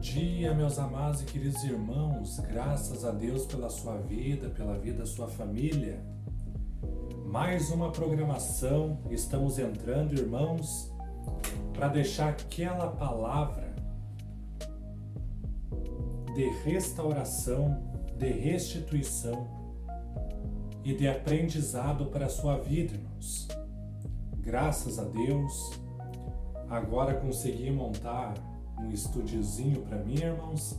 dia, meus amados e queridos irmãos. Graças a Deus pela sua vida, pela vida da sua família. Mais uma programação. Estamos entrando, irmãos, para deixar aquela palavra de restauração, de restituição e de aprendizado para a sua vida, irmãos. Graças a Deus, agora consegui montar um estúdiozinho para mim, irmãos.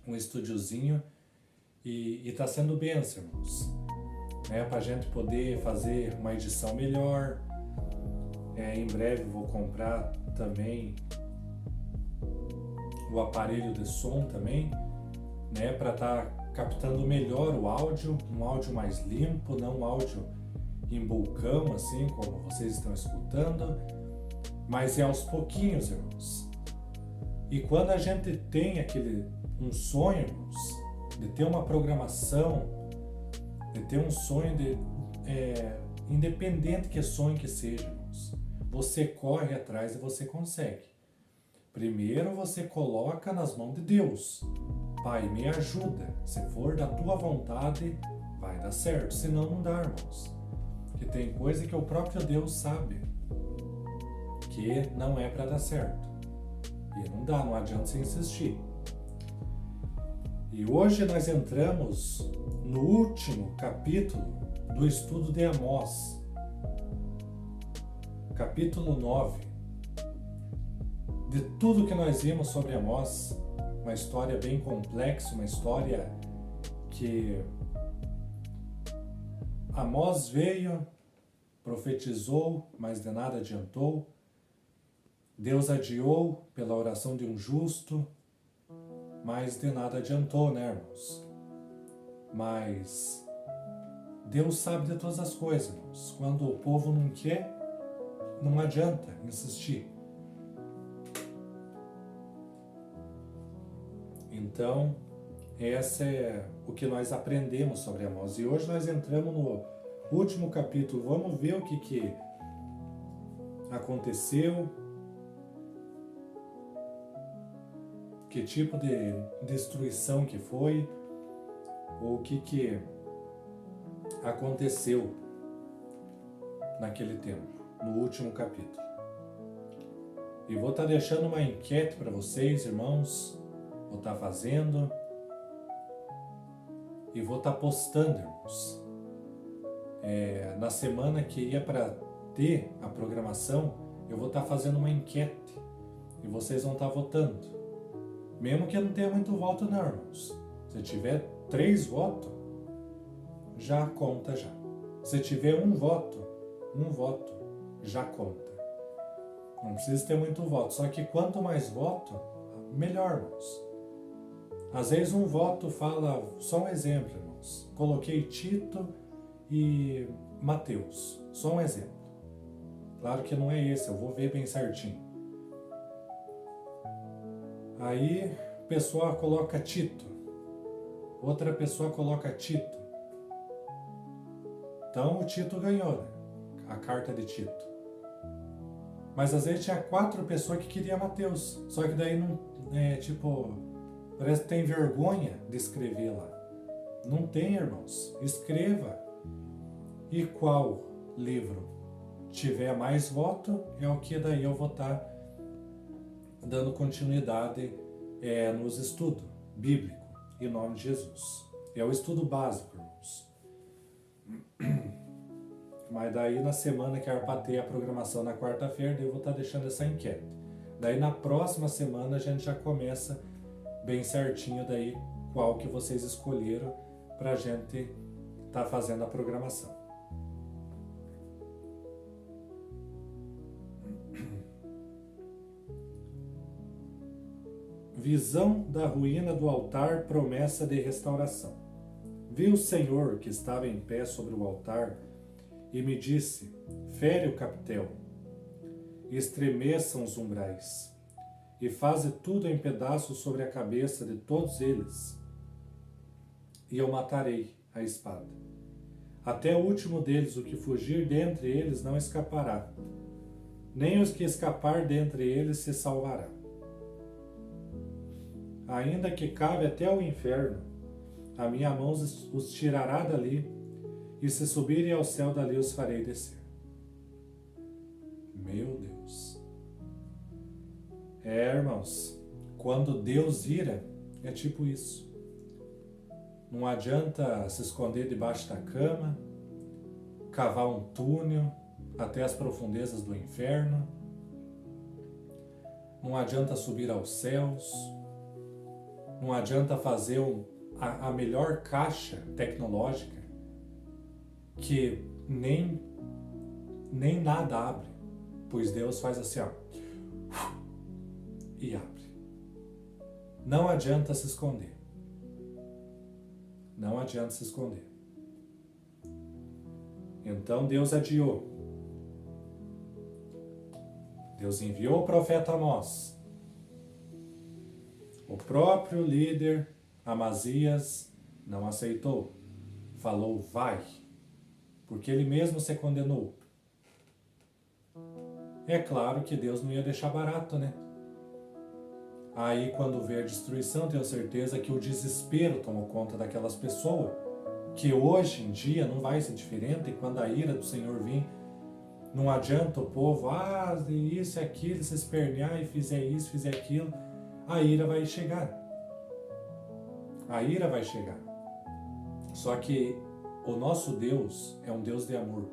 Um estúdiozinho e tá sendo bênção, irmãos. Para a gente poder fazer uma edição melhor. Em breve vou comprar também o aparelho de som também, para estar captando melhor o áudio, um áudio mais limpo, não um áudio em vulcão, assim como vocês estão escutando, mas é aos pouquinhos, irmãos. E quando a gente tem um sonho, irmãos, de ter uma programação, de ter um sonho independente que sonho que seja, irmãos, você corre atrás e você consegue. Primeiro você coloca nas mãos de Deus. Pai, me ajuda. Se for da tua vontade, vai dar certo. Senão não dá, irmãos. Que tem coisa que o próprio Deus sabe que não é para dar certo. E não dá, não adianta você insistir. E hoje nós entramos no último capítulo do estudo de Amós. Capítulo 9. De tudo que nós vimos sobre Amós, uma história bem complexa, uma história que Amós veio, profetizou, mas de nada adiantou. Deus adiou pela oração de um justo, mas de nada adiantou, irmãos? Mas Deus sabe de todas as coisas, irmãos. Quando o povo não quer, não adianta insistir. Então, esse é o que nós aprendemos sobre Amós. E hoje nós entramos no último capítulo. Vamos ver o que aconteceu, que tipo de destruição que foi, ou o que aconteceu naquele tempo, no último capítulo. E vou estar deixando uma enquete para vocês, irmãos. Vou estar fazendo e vou estar postando, irmãos. Na semana que ia para ter a programação, eu vou estar fazendo uma enquete e vocês vão estar votando. Mesmo que não tenha muito voto, não, irmãos. Se tiver 3 votos, já conta já. Se tiver um voto, já conta. Não precisa ter muito voto, só que quanto mais voto, melhor, irmãos. Às vezes um voto fala, só um exemplo, irmãos. Coloquei Tito e Mateus, só um exemplo. Claro que não é esse, eu vou ver bem certinho. Aí, pessoa coloca Tito, outra pessoa coloca Tito. Então o Tito ganhou, né? A carta de Tito. Mas às vezes tinha 4 pessoas que queriam Mateus, só que daí não, parece que tem vergonha de escrever lá. Não tem, irmãos. Escreva. E qual livro tiver mais voto é o que daí eu vou estar dando continuidade nos estudos bíblicos, em nome de Jesus. É o estudo básico, irmãos. Mas daí na semana que era para ter a programação na quarta-feira, eu vou estar deixando essa enquete. Daí na próxima semana a gente já começa bem certinho daí qual que vocês escolheram para a gente estar fazendo a programação. Visão da ruína do altar, promessa de restauração. Vi o Senhor que estava em pé sobre o altar e me disse: fere o capitel, estremeçam os umbrais, e faze tudo em pedaços sobre a cabeça de todos eles, e eu matarei a espada. Até o último deles, o que fugir dentre eles não escapará, nem os que escapar dentre eles se salvará. ainda que cave até o inferno, a minha mão os tirará dali, e se subirem ao céu, dali os farei descer. Meu Deus. Irmãos, quando Deus ira, é tipo isso. Não adianta se esconder debaixo da cama, cavar um túnel até as profundezas do inferno. Não adianta subir aos céus. Não adianta fazer a melhor caixa tecnológica que nem nada abre, pois Deus faz assim, ó, e abre. Não adianta se esconder. Não adianta se esconder. Então Deus adiou. Deus enviou o profeta Amós. O próprio líder Amazias não aceitou. Falou, vai, porque ele mesmo se condenou. É claro que Deus não ia deixar barato, né? Aí, quando vê a destruição, tenho certeza que o desespero tomou conta daquelas pessoas, que hoje em dia não vai ser diferente, e quando a ira do Senhor vir, não adianta o povo, isso e aquilo, se espernear e fizer isso, fizer aquilo, a ira vai chegar. A ira vai chegar. Só que o nosso Deus é um Deus de amor.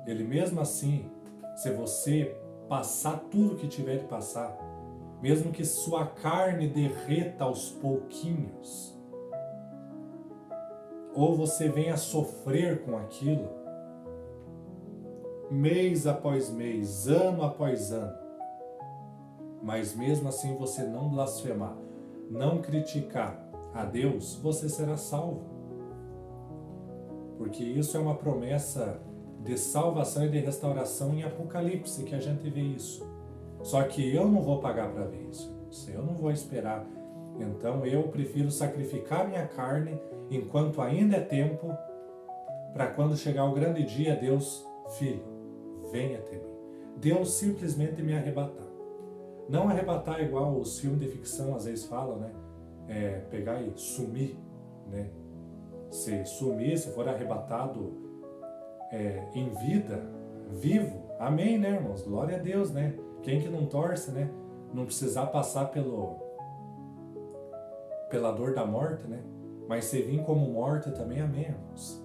Ele mesmo assim, se você passar tudo que tiver de passar, mesmo que sua carne derreta aos pouquinhos, ou você venha sofrer com aquilo, mês após mês, ano após ano, mas mesmo assim você não blasfemar, não criticar a Deus, você será salvo. Porque isso é uma promessa de salvação e de restauração em Apocalipse, que a gente vê isso. Só que eu não vou pagar para ver isso, eu não vou esperar. Então eu prefiro sacrificar minha carne enquanto ainda é tempo, para quando chegar o grande dia, Deus, filho, venha até mim. Deus simplesmente me arrebatar. Não arrebatar igual os filmes de ficção às vezes falam, né? Pegar e sumir, né? Se sumir, se for arrebatado em vida, vivo, amém, né, irmãos? Glória a Deus, né? Quem que não torce, né? Não precisar passar pela dor da morte, né? Mas se vir como morte também, amém, irmãos?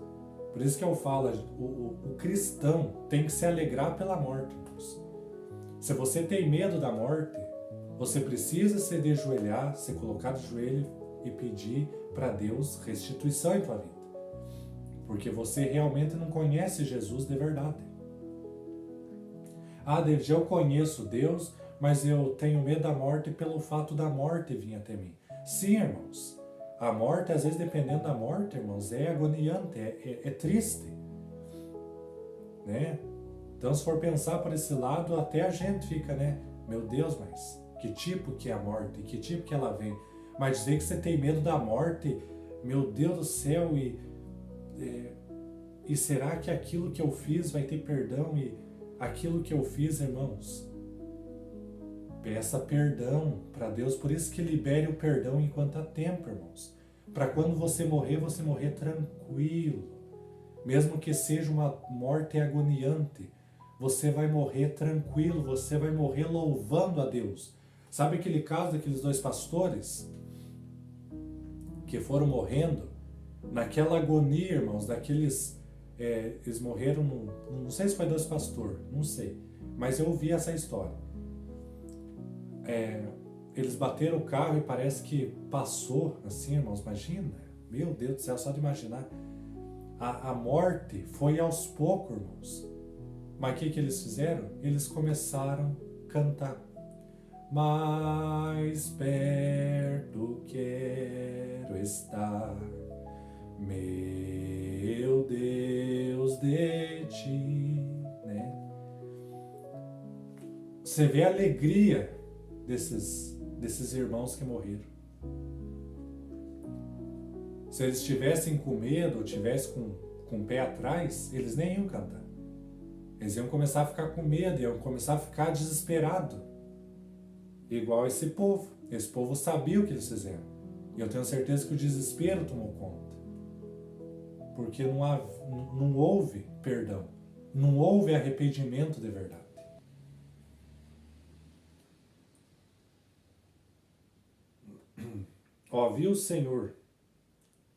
Por isso que eu falo, o cristão tem que se alegrar pela morte, irmãos. Se você tem medo da morte, você precisa se ajoelhar, se colocar de joelho e pedir para Deus restituição em tua vida. Porque você realmente não conhece Jesus de verdade. David, eu conheço Deus, mas eu tenho medo da morte pelo fato da morte vir até mim. Sim, irmãos. A morte, às vezes, dependendo da morte, irmãos, é agoniante, é triste. Né? Então, se for pensar por esse lado, até a gente fica, né? Meu Deus, mas que tipo que é a morte? Que tipo que ela vem? Mas dizer que você tem medo da morte, meu Deus do céu, e será que aquilo que eu fiz vai ter perdão? E aquilo que eu fiz, irmãos, peça perdão para Deus, por isso que libere o perdão enquanto há tempo, irmãos. Para quando você morrer tranquilo. Mesmo que seja uma morte agoniante, você vai morrer tranquilo, você vai morrer louvando a Deus. Sabe aquele caso daqueles dois pastores que foram morrendo? Naquela agonia, irmãos, eles morreram, não sei se foi dois pastores, não sei, mas eu ouvi essa história. Eles bateram o carro e parece que passou, assim, irmãos, imagina, meu Deus do céu, só de imaginar. A morte foi aos poucos, irmãos. Mas o que eles fizeram? Eles começaram a cantar. Mais perto quero estar, meu Deus, de ti, né? Você vê a alegria desses irmãos que morreram. Se eles estivessem com medo, ou tivessem com o pé atrás, eles nem iam cantar. Eles iam começar a ficar com medo, iam começar a ficar desesperados. Igual esse povo. Esse povo sabia o que eles fizeram. E eu tenho certeza que o desespero tomou conta. Porque não houve perdão. Não houve arrependimento de verdade. Ó, viu o Senhor,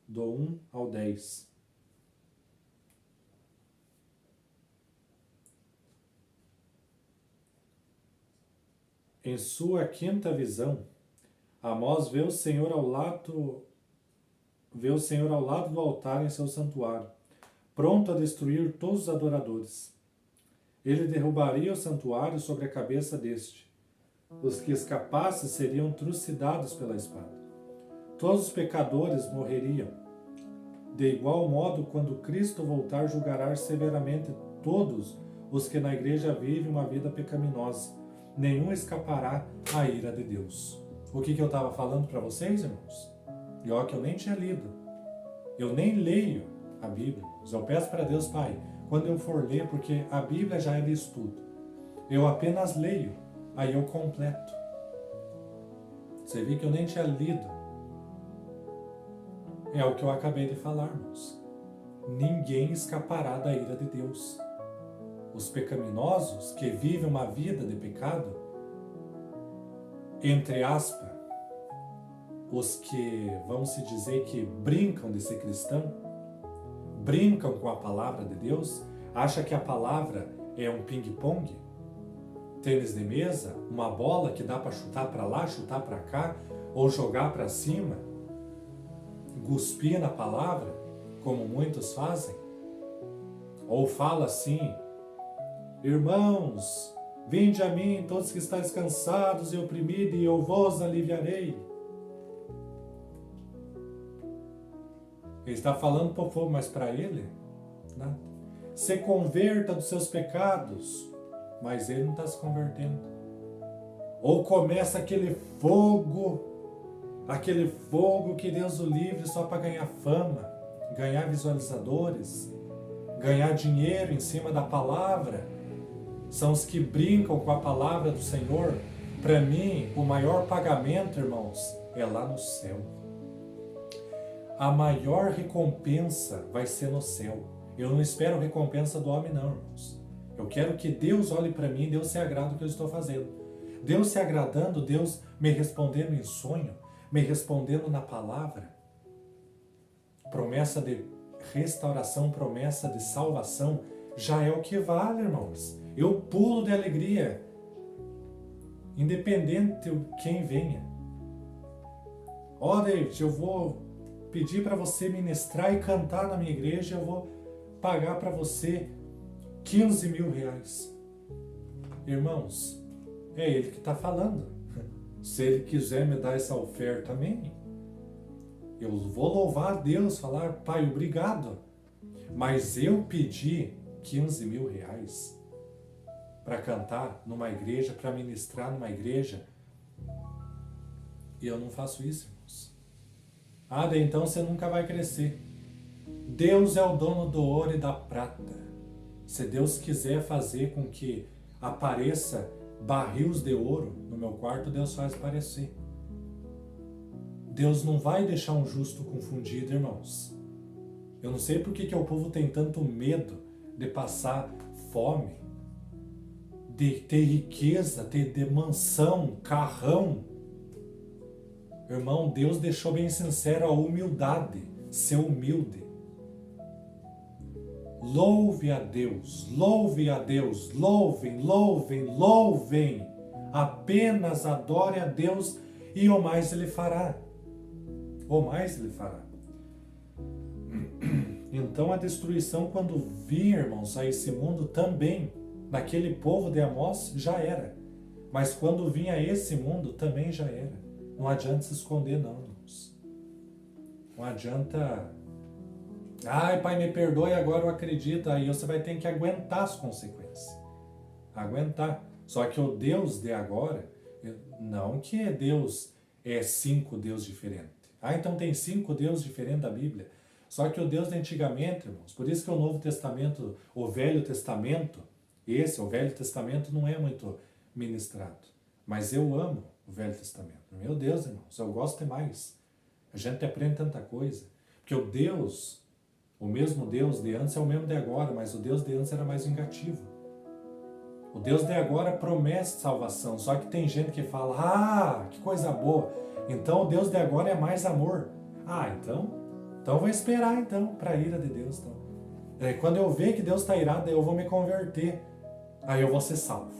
do 1 ao 10. Em sua quinta visão, Amós vê o Senhor ao lado do altar em seu santuário, pronto a destruir todos os adoradores. Ele derrubaria o santuário sobre a cabeça deste. Os que escapassem seriam trucidados pela espada. Todos os pecadores morreriam. De igual modo, quando Cristo voltar, julgará severamente todos os que na igreja vivem uma vida pecaminosa. Nenhum escapará à ira de Deus. O que eu estava falando para vocês, irmãos? E ó, que eu nem tinha lido. Eu nem leio a Bíblia. Eu peço para Deus, Pai, quando eu for ler, porque a Bíblia já é de estudo. Eu apenas leio, aí eu completo. Você viu que eu nem tinha lido. É o que eu acabei de falar, irmãos. Ninguém escapará da ira de Deus. Os pecaminosos que vivem uma vida de pecado, entre aspas, os que, vamos se dizer, que brincam de ser cristão, brincam com a palavra de Deus, acham que a palavra é um ping-pong, tênis de mesa, uma bola que dá para chutar para lá, chutar para cá, ou jogar para cima, cuspir na palavra, como muitos fazem, ou fala assim: irmãos, vinde a mim todos que estáis cansados e oprimidos, e eu vos aliviarei. Ele está falando para o povo, mas para ele, nada. Se converta dos seus pecados, mas ele não está se convertendo. Ou começa aquele fogo que Deus o livre só para ganhar fama, ganhar visualizadores, ganhar dinheiro em cima da palavra. São os que brincam com a palavra do Senhor. Para mim, o maior pagamento, irmãos, é lá no céu. A maior recompensa vai ser no céu. Eu não espero recompensa do homem, não, irmãos. Eu quero que Deus olhe para mim e Deus se agrade do que eu estou fazendo. Deus se agradando, Deus me respondendo em sonho, me respondendo na palavra. Promessa de restauração, promessa de salvação, já é o que vale, irmãos. Eu pulo de alegria, independente de quem venha. Ó, David, eu vou pedir para você ministrar e cantar na minha igreja, eu vou pagar para você 15 mil reais. Irmãos, é ele que está falando. Se ele quiser me dar essa oferta, amém. Eu vou louvar a Deus, falar: Pai, obrigado. Mas eu pedi 15 mil reais para cantar numa igreja, para ministrar numa igreja, e eu não faço isso, irmãos. Ah, daí então você nunca vai crescer. Deus é o dono do ouro e da prata. Se Deus quiser fazer com que apareça barris de ouro no meu quarto, Deus faz aparecer. Deus não vai deixar um justo confundido, irmãos. Eu não sei por que o povo tem tanto medo de passar fome, de ter riqueza, de mansão, carrão. Irmão, Deus deixou bem sincero a humildade, ser humilde. Louve a Deus, louvem, louvem. Apenas adore a Deus e o mais Ele fará. O mais Ele fará. Então a destruição, quando vir, irmãos, a esse mundo também, naquele povo de Amós, já era. Mas quando vinha esse mundo, também já era. Não adianta se esconder, não, irmãos. Não adianta... Ai, Pai, me perdoe, agora eu acredito. Aí você vai ter que aguentar as consequências. Aguentar. Só que o Deus de agora, não que Deus é 5 deuses diferentes. Ah, então tem 5 deuses diferentes da Bíblia. Só que o Deus de antigamente, irmãos, por isso que o Novo Testamento, o Velho Testamento, o Velho Testamento não é muito ministrado. Mas eu amo o Velho Testamento. Meu Deus, irmãos, eu gosto demais. A gente aprende tanta coisa. Porque o Deus, o mesmo Deus de antes é o mesmo de agora, mas o Deus de antes era mais vingativo. O Deus de agora promete salvação, só que tem gente que fala, ah, que coisa boa, então o Deus de agora é mais amor. Ah, então vou esperar então para a ira de Deus. Então. Quando eu ver que Deus está irado, eu vou me converter, aí eu vou ser salvo.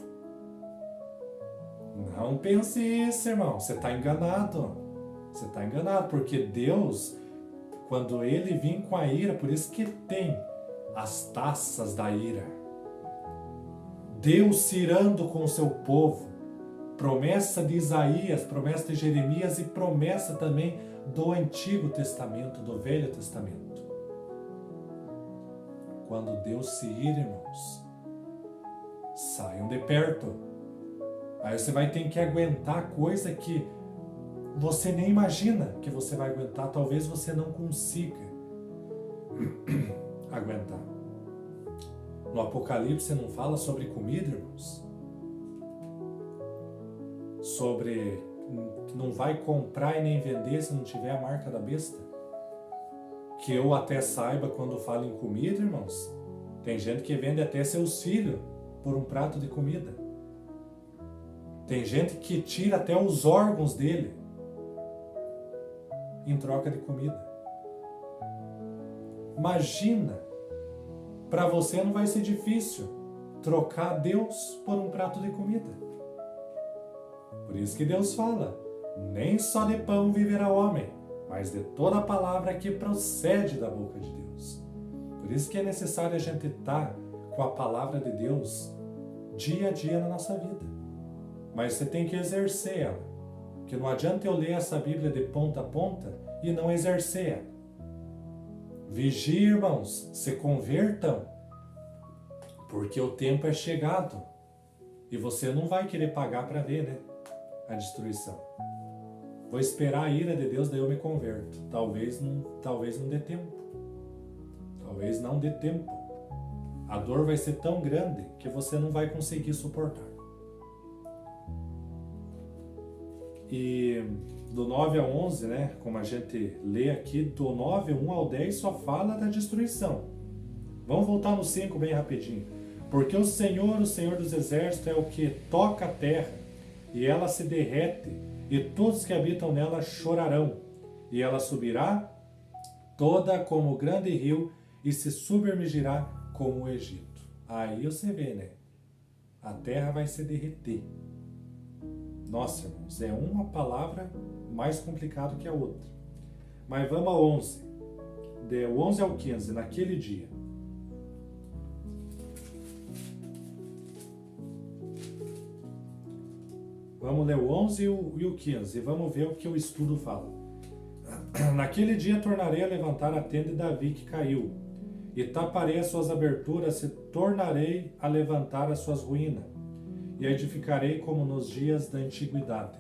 Não pense isso, irmão, você está enganado. Você está enganado, porque Deus, quando Ele vir com a ira, por isso que tem as taças da ira. Deus se irando com o seu povo. Promessa de Isaías, promessa de Jeremias e promessa também do Antigo Testamento, do Velho Testamento. Quando Deus se ira, irmãos, saiam de perto. Aí você vai ter que aguentar coisa que você nem imagina que você vai aguentar. Talvez você não consiga aguentar. No Apocalipse não fala sobre comida, irmãos? Sobre que não vai comprar e nem vender se não tiver a marca da besta? Que eu até saiba, quando falo em comida, irmãos, tem gente que vende até seus filhos por um prato de comida. Tem gente que tira até os órgãos dele em troca de comida. Imagina, para você não vai ser difícil trocar Deus por um prato de comida. Por isso que Deus fala, nem só de pão viverá o homem, mas de toda a palavra que procede da boca de Deus. Por isso que é necessário a gente estar com a palavra de Deus dia a dia na nossa vida. Mas você tem que exercer ela. Porque não adianta eu ler essa Bíblia de ponta a ponta e não exercer ela. Vigie, irmãos, se convertam, porque o tempo é chegado e você não vai querer pagar para ver, né? A destruição. Vou esperar a ira de Deus, daí eu me converto. Talvez não dê tempo. Talvez não dê tempo. A dor vai ser tão grande que você não vai conseguir suportar. E do 9 a 11, né, como a gente lê aqui, do 9, 1 ao 10 só fala da destruição. Vamos voltar no 5 bem rapidinho. Porque o Senhor dos exércitos, é o que toca a terra, e ela se derrete, e todos que habitam nela chorarão, e ela subirá toda como o grande rio, e se submergirá como o Egito. Aí você vê, né? A terra vai se derreter. Nossa, irmãos, é uma palavra mais complicada que a outra. Mas vamos ao 11. Do 11 ao 15, naquele dia. Vamos ler o 11 e o 15 e vamos ver o que o estudo fala. Naquele dia tornarei a levantar a tenda de Davi que caiu, e taparei as suas aberturas, e tornarei a levantar as suas ruínas, e a edificarei como nos dias da antiguidade.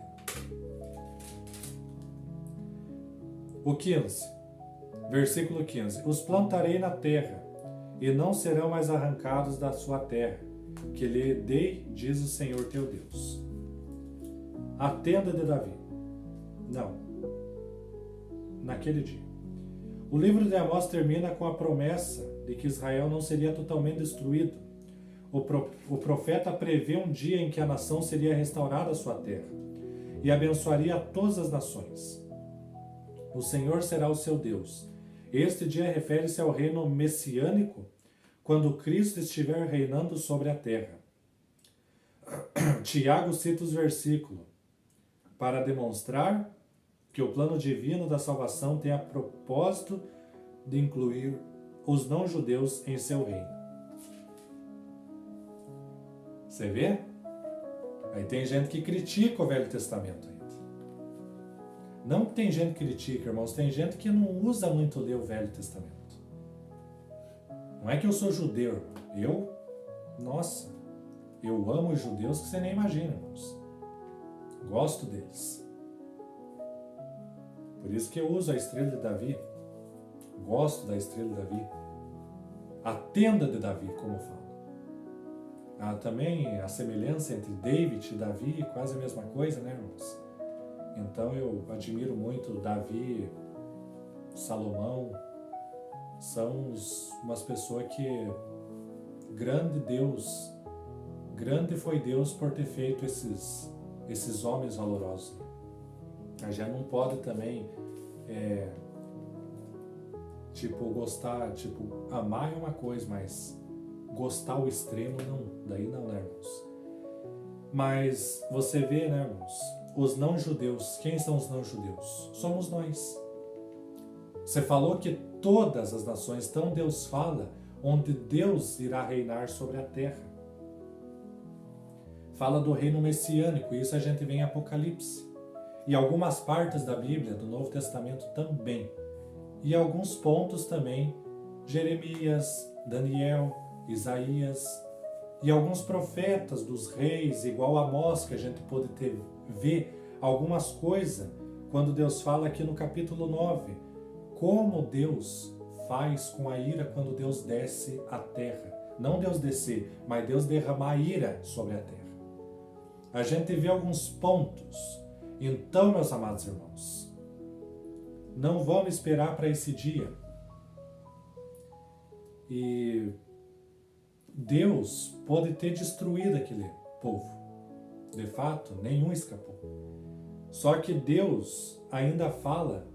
O 15, versículo 15. Os plantarei na terra, e não serão mais arrancados da sua terra, que lhe dei, diz o Senhor teu Deus. A tenda de Davi. Não. Naquele dia. O livro de Amós termina com a promessa de que Israel não seria totalmente destruído. O profeta prevê um dia em que a nação seria restaurada à sua terra e abençoaria todas as nações. O Senhor será o seu Deus. Este dia refere-se ao reino messiânico, quando Cristo estiver reinando sobre a terra. Tiago cita os versículos para demonstrar que o plano divino da salvação tem a propósito de incluir os não-judeus em seu reino. Você vê? Aí tem gente que critica o Velho Testamento ainda. Não que tem gente que critica, irmãos, tem gente que não usa muito ler o Velho Testamento. Não é que eu sou judeu, nossa, eu amo os judeus que você nem imagina, irmãos. Gosto deles. Por isso que eu uso a estrela de Davi. Gosto da estrela de Davi. A tenda de Davi, como eu falo. Há também a semelhança entre David e Davi, quase a mesma coisa, né, irmãos? Então eu admiro muito Davi, Salomão, são umas pessoas que, grande foi Deus por ter feito esses homens valorosos. A gente não pode também, gostar, amar é uma coisa, mas gostar ao extremo não, daí não, né, irmãos? Mas você vê, né, irmãos, os não-judeus, quem são os não-judeus? Somos nós. Você falou que todas as nações, então Deus fala onde Deus irá reinar sobre a terra. Fala do reino messiânico, isso a gente vê em Apocalipse. E algumas partes da Bíblia, do Novo Testamento também. E alguns pontos também, Jeremias, Daniel, Isaías, e alguns profetas dos reis, igual Amós, que a gente pôde ver algumas coisas, quando Deus fala aqui no capítulo 9, como Deus faz com a ira quando Deus desce à terra. Não Deus descer, mas Deus derramar ira sobre a terra. A gente vê alguns pontos. Então, meus amados irmãos, não vamos esperar para esse dia. E Deus pode ter destruído aquele povo. De fato, nenhum escapou. Só que Deus ainda fala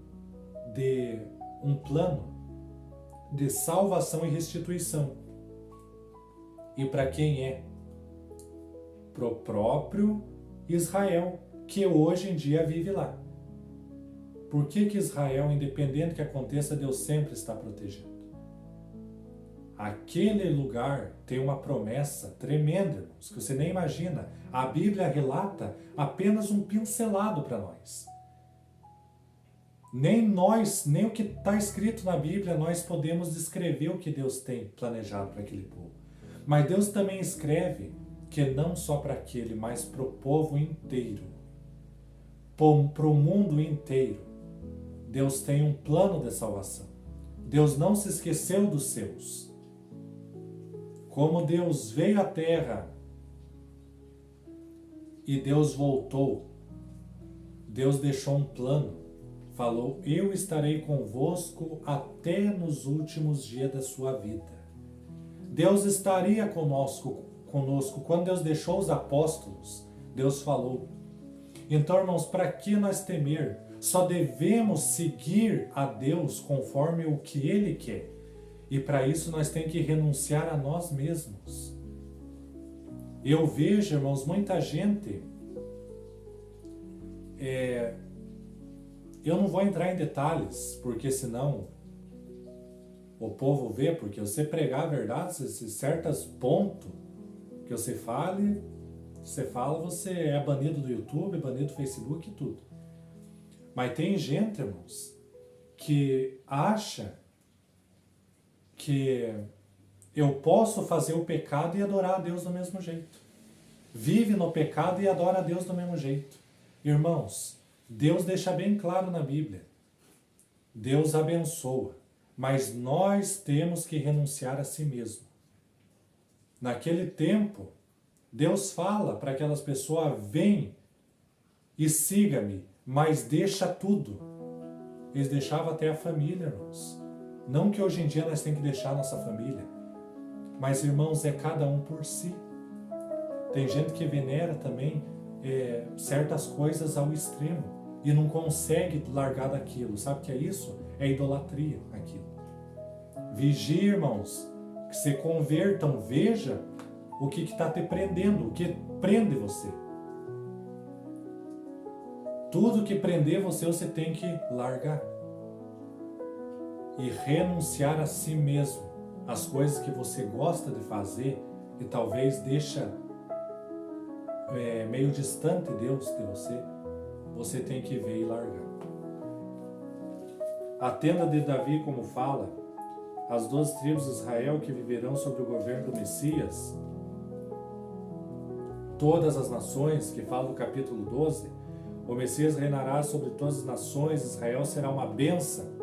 de um plano de salvação e restituição. E para quem é? Para o próprio Israel, que hoje em dia vive lá. Por que Israel, independente do que aconteça, Deus sempre está protegendo? Aquele lugar tem uma promessa tremenda, irmãos, que você nem imagina. A Bíblia relata apenas um pincelado para nós. Nem nós, nem o que está escrito na Bíblia, nós podemos descrever o que Deus tem planejado para aquele povo. Mas Deus também escreve que não só para aquele, mas para o povo inteiro, para o mundo inteiro, Deus tem um plano de salvação. Deus não se esqueceu dos seus. Como Deus veio à terra e Deus voltou, Deus deixou um plano. Falou, eu estarei convosco até nos últimos dias da sua vida. Deus estaria conosco quando Deus deixou os apóstolos. Deus falou. Então, irmãos, para que nós temer? Só devemos seguir a Deus conforme o que Ele quer. E para isso nós temos que renunciar a nós mesmos. Eu vejo, irmãos, muita gente... Eu não vou entrar em detalhes, porque senão o povo vê, porque você pregar a verdade, certos pontos que você fala, você é banido do YouTube, banido do Facebook e tudo. Mas tem gente, irmãos, que acha que eu posso fazer o pecado e adorar a Deus do mesmo jeito. Vive no pecado e adora a Deus do mesmo jeito. Irmãos, Deus deixa bem claro na Bíblia. Deus abençoa, mas nós temos que renunciar a si mesmo. Naquele tempo, Deus fala para aquelas pessoas, vem e siga-me, mas deixa tudo. Eles deixavam até a família, irmãos. Não que hoje em dia nós temos que deixar a nossa família, mas, irmãos, é cada um por si. Tem gente que venera também certas coisas ao extremo e não consegue largar daquilo. Sabe o que é isso? É idolatria, aquilo. Vigie, irmãos, que se convertam, veja o que está te prendendo, o que prende você. Tudo que prender você, você tem que largar. E renunciar a si mesmo, as coisas que você gosta de fazer e talvez deixa meio distante Deus de você, você tem que ver e largar. A tenda de Davi, como fala, as 12 tribos de Israel que viverão sob o governo do Messias, todas as nações, que fala no capítulo 12, o Messias reinará sobre todas as nações, Israel será uma bênção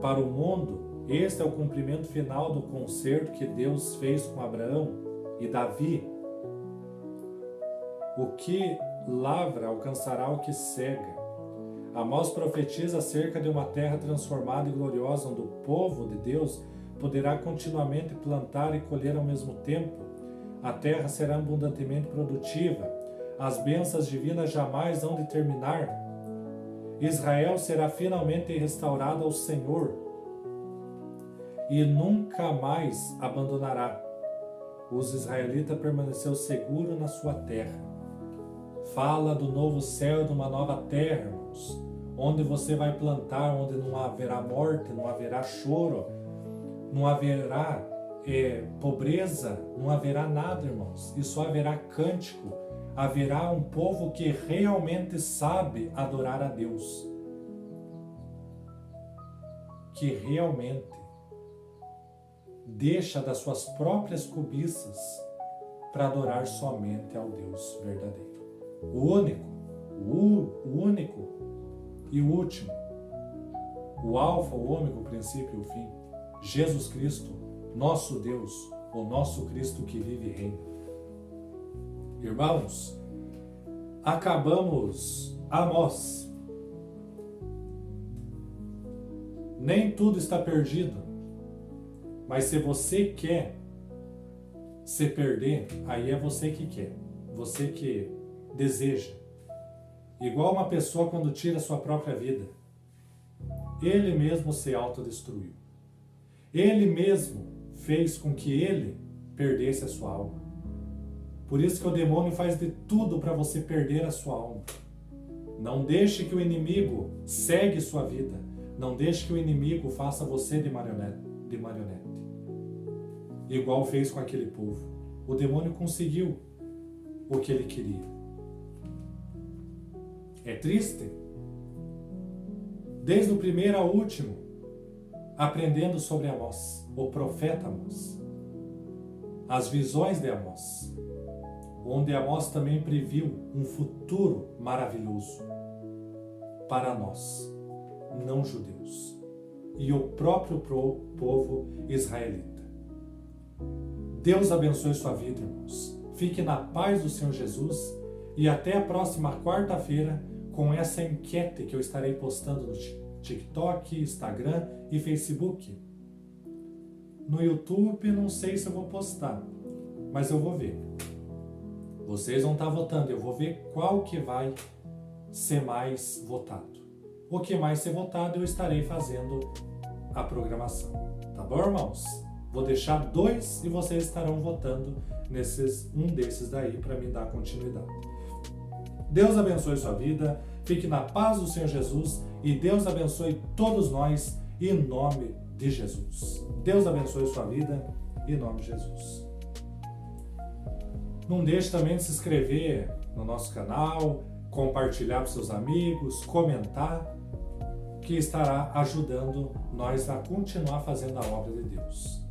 para o mundo. Este é o cumprimento final do concerto que Deus fez com Abraão e Davi. O que lavra alcançará o que cega, Amós profetiza acerca de uma terra transformada e gloriosa, onde o povo de Deus poderá continuamente plantar e colher ao mesmo tempo. A terra será abundantemente produtiva. As bênçãos divinas jamais hão de terminar. Israel será finalmente restaurado ao Senhor e nunca mais abandonará. Os israelitas permaneceram seguros na sua terra. Fala do novo céu e de uma nova terra, irmãos, onde você vai plantar, onde não haverá morte, não haverá choro, não haverá pobreza, não haverá nada, irmãos, e só haverá cântico, haverá um povo que realmente sabe adorar a Deus, que realmente deixa das suas próprias cobiças para adorar somente ao Deus verdadeiro. O único e o último, o alfa, o ômega, o princípio e o fim, Jesus Cristo, nosso Deus, o nosso Cristo que vive e reina. Irmãos, acabamos Amós. Nem tudo está perdido, mas se você quer se perder, aí é você que quer, você que deseja. Igual uma pessoa quando tira sua própria vida, ele mesmo se autodestruiu. Ele mesmo fez com que ele perdesse a sua alma. Por isso que o demônio faz de tudo para você perder a sua alma. Não deixe que o inimigo segue sua vida. Não deixe que o inimigo faça você de marionete. Igual fez com aquele povo. O demônio conseguiu o que ele queria. É triste? Desde o primeiro ao último, aprendendo sobre Amós, o profeta Amós, as visões de Amós, onde Amós também previu um futuro maravilhoso para nós, não judeus, e o próprio povo israelita. Deus abençoe sua vida, irmãos. Fique na paz do Senhor Jesus e até a próxima quarta-feira com essa enquete que eu estarei postando no TikTok, Instagram e Facebook. No YouTube não sei se eu vou postar, mas eu vou ver. Vocês vão estar votando, eu vou ver qual que vai ser mais votado. O que mais ser votado eu estarei fazendo a programação. Tá bom, irmãos? Vou deixar 2 e vocês estarão votando nesses um desses daí para me dar continuidade. Deus abençoe sua vida, fique na paz do Senhor Jesus e Deus abençoe todos nós em nome de Jesus. Deus abençoe sua vida em nome de Jesus. Não deixe também de se inscrever no nosso canal, compartilhar para seus amigos, comentar, que estará ajudando nós a continuar fazendo a obra de Deus.